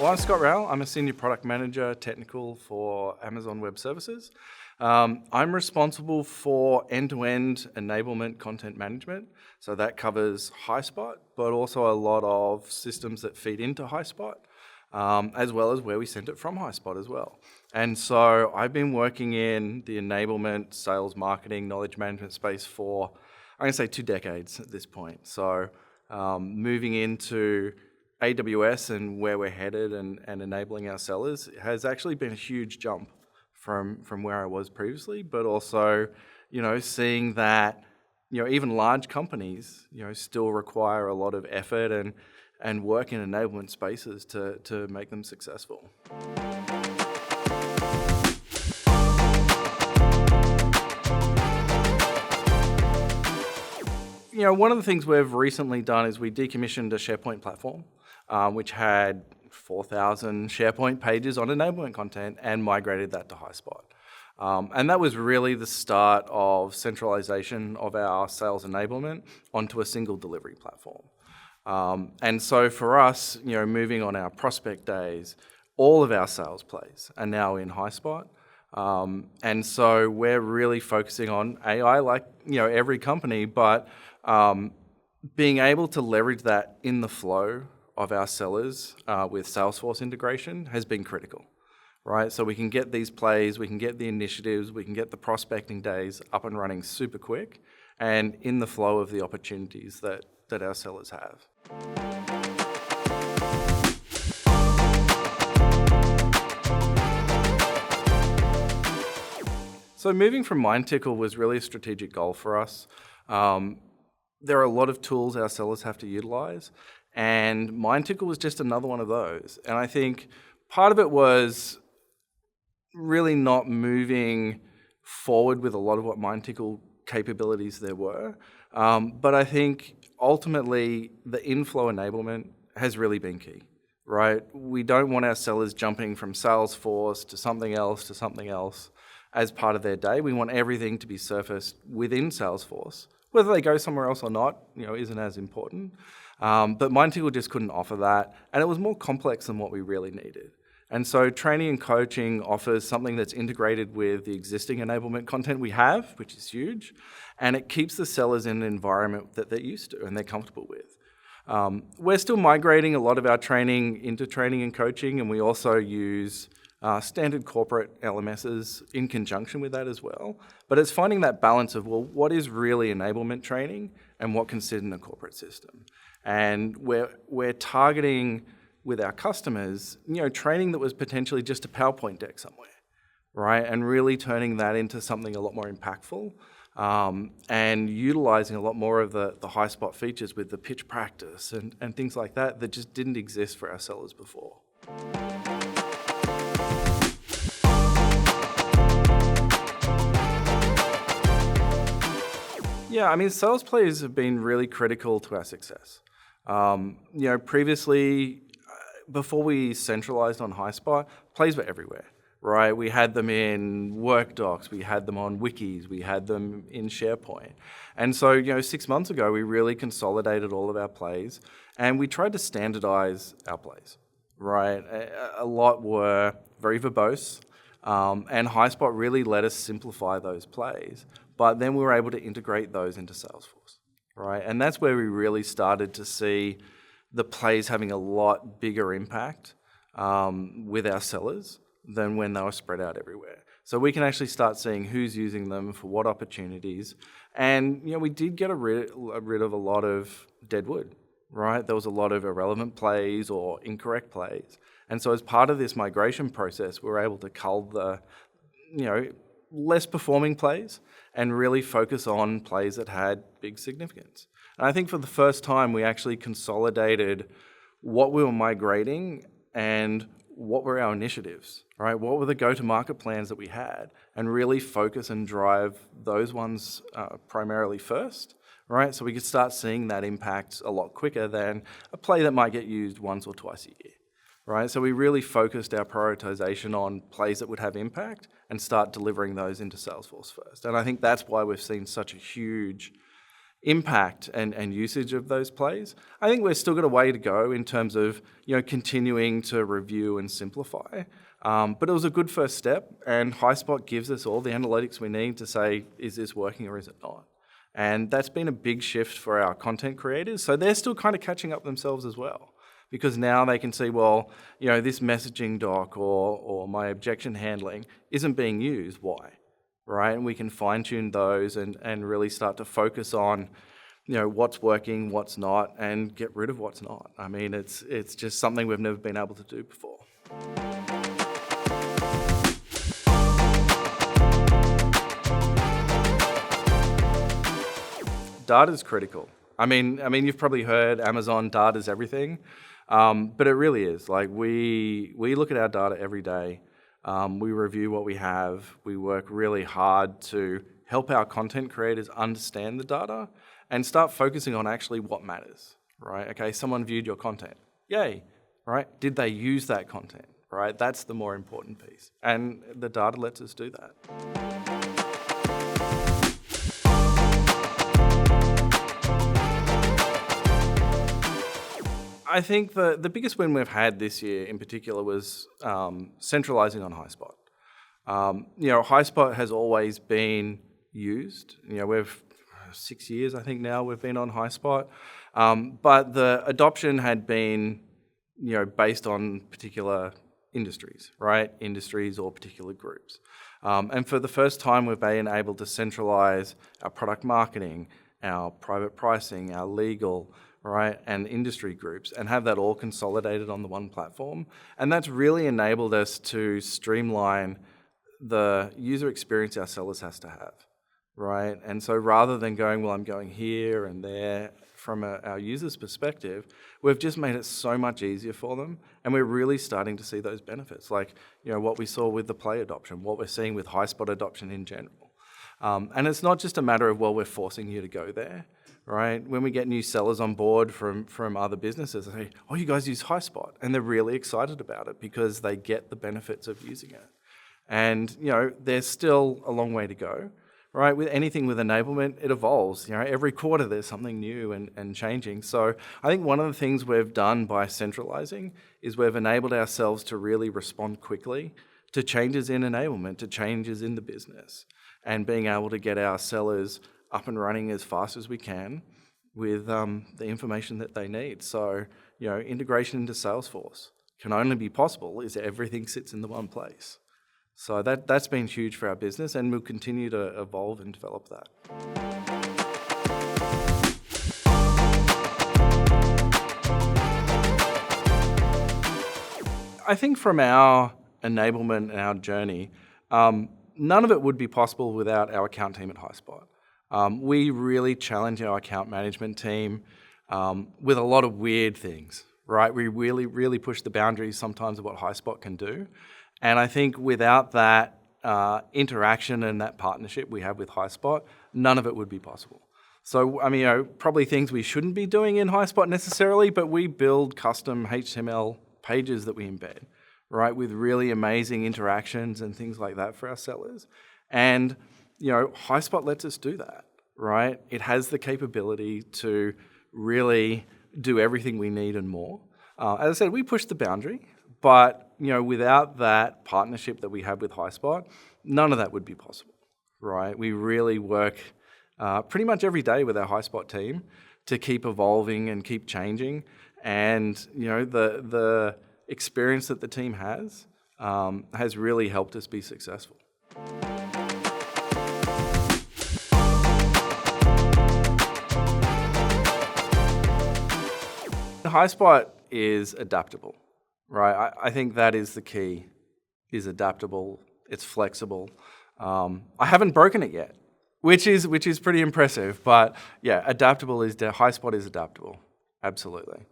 Well, I'm Scott Rowell. I'm a Senior Product Manager, Technical for Amazon Web Services. I'm responsible for end-to-end enablement content management. So that covers Highspot, but also a lot of systems that feed into Highspot, as well as where we send it from Highspot as well. And so I've been working in the enablement, sales, marketing, knowledge management space for, I'm going to say 2 decades at this point. So moving into AWS and where we're headed and enabling our sellers has actually been a huge jump from where I was previously, but also, seeing that, even large companies, still require a lot of effort and work in enablement spaces to make them successful. One of the things we've recently done is we decommissioned a SharePoint platform, which had 4,000 SharePoint pages on enablement content and migrated that to Highspot. And that was really the start of centralization of our sales enablement onto a single delivery platform. And so for us, moving on our prospect days, all of our sales plays are now in Highspot. And so we're really focusing on AI like, every company, but being able to leverage that in the flow of our sellers with Salesforce integration has been critical, right? So we can get these plays, we can get the initiatives, we can get the prospecting days up and running super quick and in the flow of the opportunities that our sellers have. So moving from Mindtickle was really a strategic goal for us. There are a lot of tools our sellers have to utilize, and Mindtickle was just another one of those. And I think part of it was really not moving forward with a lot of what Mindtickle capabilities there were. But I think ultimately the inflow enablement has really been key, right? We don't want our sellers jumping from Salesforce to something else as part of their day. We want everything to be surfaced within Salesforce. Whether they go somewhere else or not, isn't as important. But Mindtickle just couldn't offer that, and it was more complex than what we really needed. And so training and coaching offers something that's integrated with the existing enablement content we have, which is huge, and it keeps the sellers in an environment that they're used to and they're comfortable with. We're still migrating a lot of our training into training and coaching, and we also use standard corporate LMSs in conjunction with that as well. But it's finding that balance of, what is really enablement training and what can sit in a corporate system? And we're targeting with our customers, training that was potentially just a PowerPoint deck somewhere, right? And really turning that into something a lot more impactful and utilizing a lot more of the Highspot features with the pitch practice and things like that just didn't exist for our sellers before. Yeah, sales plays have been really critical to our success. Previously, before we centralized on Highspot, plays were everywhere, right? We had them in Work Docs, we had them on wikis, we had them in SharePoint. And so, 6 months ago, we really consolidated all of our plays and we tried to standardize our plays, right? A lot were very verbose, and Highspot really let us simplify those plays. But then we were able to integrate those into Salesforce, right? And that's where we really started to see the plays having a lot bigger impact with our sellers than when they were spread out everywhere. So we can actually start seeing who's using them for what opportunities. And, we did get rid of a lot of dead wood, right? There was a lot of irrelevant plays or incorrect plays. And so as part of this migration process, we were able to cull the, less performing plays and really focus on plays that had big significance. And I think for the first time, we actually consolidated what we were migrating and what were our initiatives, right? What were the go-to-market plans that we had, and really focus and drive those ones primarily first, right? So we could start seeing that impact a lot quicker than a play that might get used once or twice a year, right? So we really focused our prioritization on plays that would have impact and start delivering those into Salesforce first. And I think that's why we've seen such a huge impact and usage of those plays, I think we've still got a way to go in terms of continuing to review and simplify. But it was a good first step, and Highspot gives us all the analytics we need to say, is this working or is it not? And that's been a big shift for our content creators. So they're still kind of catching up themselves as well, because now they can see, well, this messaging doc or my objection handling isn't being used. Why? Right? And we can fine tune those and really start to focus on, what's working, what's not, and get rid of what's not. I mean, it's just something we've never been able to do before. Data's critical. I mean, you've probably heard Amazon, data's everything, but it really is. Like we look at our data every day. We review what we have. We work really hard to help our content creators understand the data and start focusing on actually what matters, right? Okay, someone viewed your content. Yay, right? Did they use that content, right? That's the more important piece. And the data lets us do that. I think the biggest win we've had this year in particular was centralizing on Highspot. Highspot has always been used. We've 6 years, I think now, we've been on Highspot. But the adoption had been, based on particular industries, right? Industries or particular groups. And for the first time, we've been able to centralize our product marketing, our private pricing, our legal, right, and industry groups, and have that all consolidated on the one platform. And that's really enabled us to streamline the user experience our sellers has to have, right? And so rather than going, well, I'm going here and there from our users' perspective, we've just made it so much easier for them, and we're really starting to see those benefits, like what we saw with the Play adoption, what we're seeing with Highspot adoption in general. And it's not just a matter of, well, we're forcing you to go there. Right? When we get new sellers on board from other businesses, they say, oh, you guys use Highspot. And they're really excited about it because they get the benefits of using it. And, there's still a long way to go, right? With anything with enablement, it evolves. Every quarter there's something new and changing. So I think one of the things we've done by centralizing is we've enabled ourselves to really respond quickly to changes in enablement, to changes in the business, and being able to get our sellers up and running as fast as we can with the information that they need. So, integration into Salesforce can only be possible if everything sits in the one place. So that's been huge for our business, and we'll continue to evolve and develop that. I think from our enablement and our journey, none of it would be possible without our account team at Highspot. We really challenge our account management team with a lot of weird things, right? We really, really push the boundaries sometimes of what Highspot can do. And I think without that interaction and that partnership we have with Highspot, none of it would be possible. So, probably things we shouldn't be doing in Highspot necessarily, but we build custom HTML pages that we embed, right? With really amazing interactions and things like that for our sellers. And Highspot lets us do that, right? It has the capability to really do everything we need and more. As I said, we push the boundary, but without that partnership that we have with Highspot, none of that would be possible, right? We really work pretty much every day with our Highspot team to keep evolving and keep changing. And the experience that the team has really helped us be successful. Highspot is adaptable, right? I think that is the key, is adaptable, it's flexible. I haven't broken it yet, which is pretty impressive, but yeah, Highspot is adaptable, absolutely.